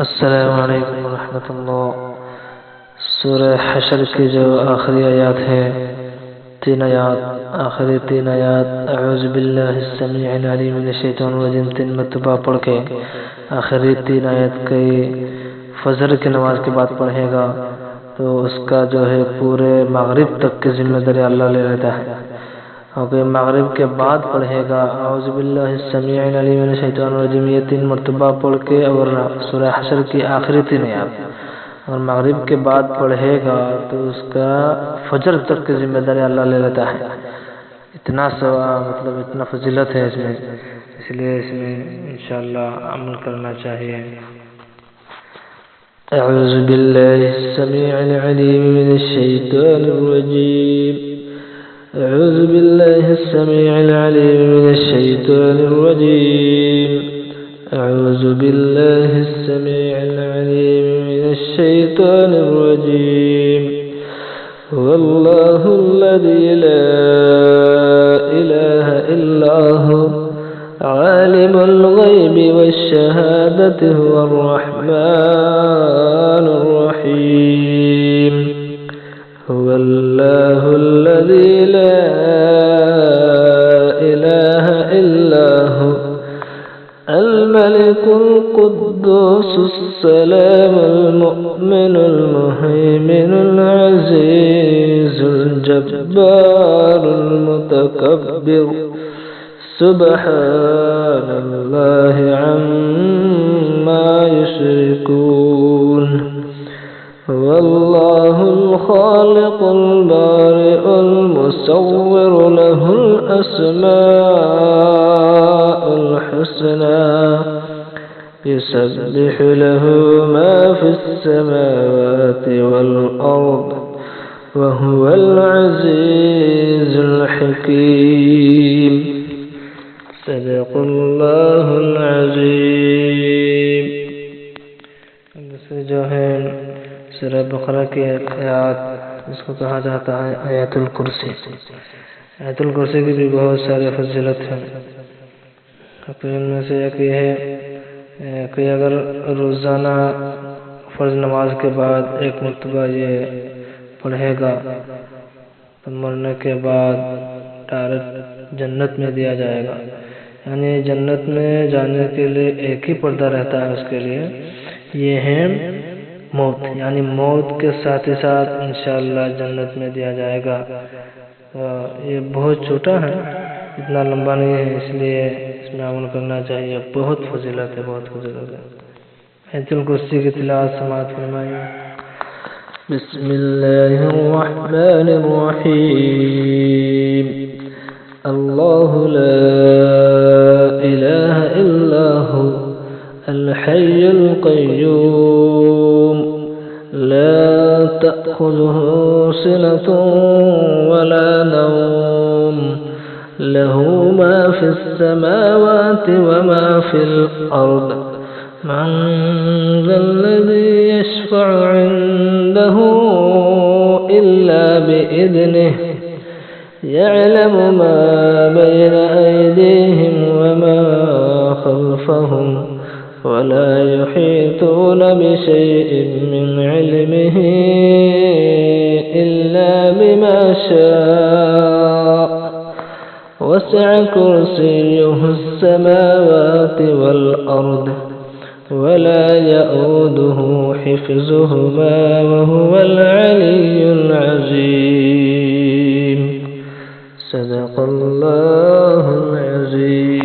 السلام علیکم ورحمۃ اللہ۔ سورہ حشر کی جو آخری آیات ہے، آخری تین آیات، اعوذ باللہ السمیع العلیم من الشیطان الرجیم، 3 مرتبہ پڑھ کے آخری 3 آیات کی فجر کی نماز کے بعد پڑھے گا تو اس کا جو ہے پورے مغرب تک کی ذمہ داری اللہ لے لیتا ہے۔ اور مغرب کے بعد پڑھے گا اعوذ باللہ السمیع العلیم من الشیطان الرجیم، یہ 3 مرتبہ پڑھ کے، اور سورہ حشر کی آخری 3 آیات اور مغرب کے بعد پڑھے گا تو اس کا فجر تک کی ذمہ داری اللہ لے لیتا ہے۔ اتنا مطلب اتنا فضیلت ہے اس میں، اس لیے اس میں انشاءاللہ عمل کرنا چاہیے۔ اعوذ باللہ السمیع العلیم من الشیطان الرجیم، اعوذ باللہ السمیع العلیم من الشیطان الرجیم، اعوذ باللہ السمیع العلیم من الشیطان الرجیم، واللہ الذی لا الہ الا هو عالم الغیب والشہادة هو الرحمن الرحیم، هو اللہ الذی لا الہ الا هو الملك القدوس السلام المؤمن المهيمن العزيز الجبار المتكبر، سبحان الله عما يشركون، والله الخالق البارئ المصور له الأسماء الحسنى، يسبح له ما في السماوات والأرض، وهو العزيز الحكيم، صدق اللہ العظیم۔ دوسری جو ہے سورہ بقرہ کی آیات، اس کو کہا جاتا ہے آیت الکرسی۔ آیت الکرسی کی بھی بہت سارے فضیلت ہیں، ان میں سے ایک یہ ہے کہ اگر روزانہ فرض نماز کے بعد 1 مرتبہ یہ پڑھے گا تو مرنے کے بعد ڈائریکٹ جنت میں دیا جائے گا۔ یعنی جنت میں جانے کے لیے ایک ہی پردہ رہتا ہے اس کے لیے، یہ ہے موت، یعنی موت کے ساتھ ہی ساتھ انشاءاللہ جنت میں دیا جائے گا۔ یہ بہت چھوٹا ہے، اتنا لمبا نہیں ہے، اس لیے اس میں عمل کرنا چاہیے۔ بہت فضیلت ہے، بہت فضیلت ہے۔ آیت الکرسی کی تلاوت سماعت فرمائیے۔ بسم اللہ الرحمن الرحیم، اللہ لا الہ الا هو الحی القیوم، لا تأخذه سنة ولا نوم، له ما في السماوات وما في الأرض، من ذا الذي يشفع عنده إلا بإذنه، يعلم ما بين أيديهم وما خلفهم، ولا يحيطون بشيء من علمه إلا بما شاء، وسع كرسيه السماوات والأرض، ولا يؤوده حفظهما، وهو العلي العظيم، صدق اللہ العظیم۔